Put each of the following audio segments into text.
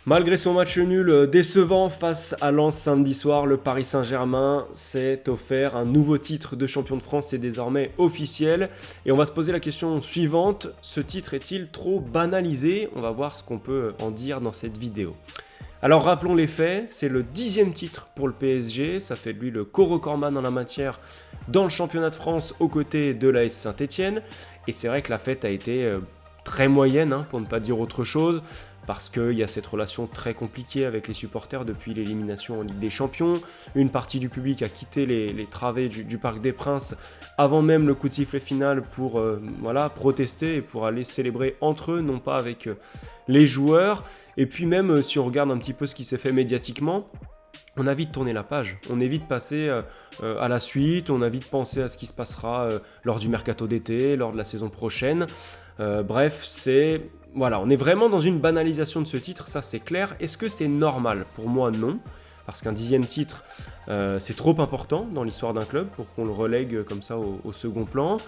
Malgré son match nul décevant face à Lens samedi soir, le Paris Saint-Germain s'est offert un nouveau titre de champion de France, c'est désormais officiel. Et on va se poser la question suivante, ce titre est-il trop banalisé? On va voir ce qu'on peut en dire dans cette vidéo. Alors rappelons les faits, c'est le 10e titre pour le PSG, ça fait de lui le co-recordman en la matière dans le championnat de France aux côtés de l'AS Saint-Etienne. Et c'est vrai que la fête a été très moyenne, pour ne pas dire autre chose, parce qu'il y a cette relation très compliquée avec les supporters depuis l'élimination en Ligue des Champions. Une partie du public a quitté les travées du Parc des Princes avant même le coup de sifflet final pour protester et pour aller célébrer entre eux, non pas avec les joueurs. Et puis même si on regarde un petit peu ce qui s'est fait médiatiquement, on a vite tourné la page, on évite de passer à la suite, on a vite pensé à ce qui se passera lors du mercato d'été, lors de la saison prochaine. Bref, on est vraiment dans une banalisation de ce titre, ça c'est clair. Est-ce que c'est normal? Pour moi, non. Parce qu'un 10e titre, c'est trop important dans l'histoire d'un club pour qu'on le relègue comme ça au second plan.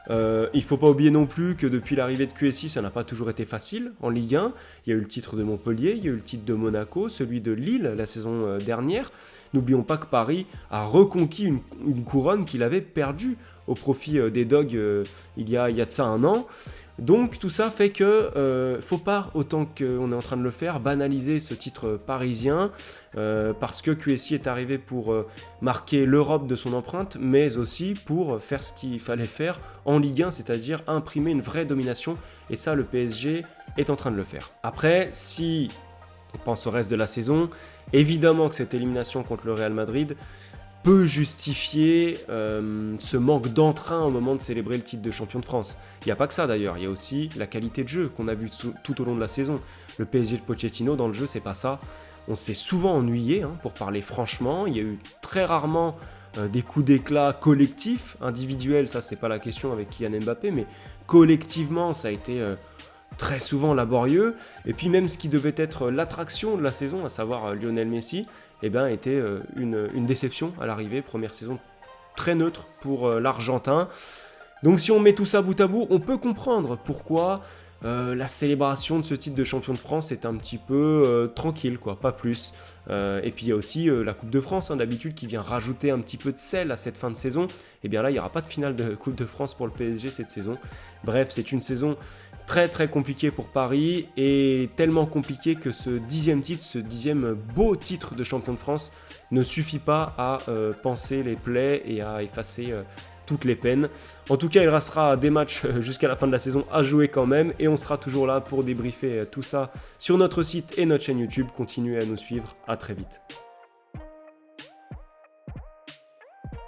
Il ne faut pas oublier non plus que depuis l'arrivée de QSI, ça n'a pas toujours été facile en Ligue 1. Il y a eu le titre de Montpellier, il y a eu le titre de Monaco, celui de Lille la saison dernière. N'oublions pas que Paris a reconquis une couronne qu'il avait perdue au profit des Dogs il y a de ça un an. Donc tout ça fait que faut pas, autant qu'on est en train de le faire, banaliser ce titre parisien parce que QSI est arrivé pour marquer l'Europe de son empreinte, mais aussi pour faire ce qu'il fallait faire en Ligue 1, c'est-à-dire imprimer une vraie domination, et ça le PSG est en train de le faire. Après, si on pense au reste de la saison, évidemment que cette élimination contre le Real Madrid peut justifier ce manque d'entrain au moment de célébrer le titre de champion de France. Il n'y a pas que ça d'ailleurs, il y a aussi la qualité de jeu qu'on a vu tout au long de la saison. Le PSG de Pochettino dans le jeu, c'est pas ça. On s'est souvent ennuyé, pour parler franchement. Il y a eu très rarement des coups d'éclat collectifs, individuels, ça c'est pas la question avec Kylian Mbappé, mais collectivement ça a été très souvent laborieux. Et puis même ce qui devait être l'attraction de la saison, à savoir Lionel Messi, était une déception à l'arrivée. Première saison très neutre pour l'Argentin. Donc si on met tout ça bout à bout, on peut comprendre pourquoi la célébration de ce titre de champion de France est un petit peu tranquille, pas plus. Et puis il y a aussi la Coupe de France, d'habitude, qui vient rajouter un petit peu de sel à cette fin de saison. Et bien là, il n'y aura pas de finale de Coupe de France pour le PSG cette saison. Bref, c'est une saison très très compliquée pour Paris, et tellement compliquée que ce 10e titre, ce 10e beau titre de champion de France ne suffit pas à panser les plaies et à effacer toutes les peines. En tout cas, il restera des matchs jusqu'à la fin de la saison à jouer quand même, et on sera toujours là pour débriefer tout ça sur notre site et notre chaîne YouTube. Continuez à nous suivre, à très vite.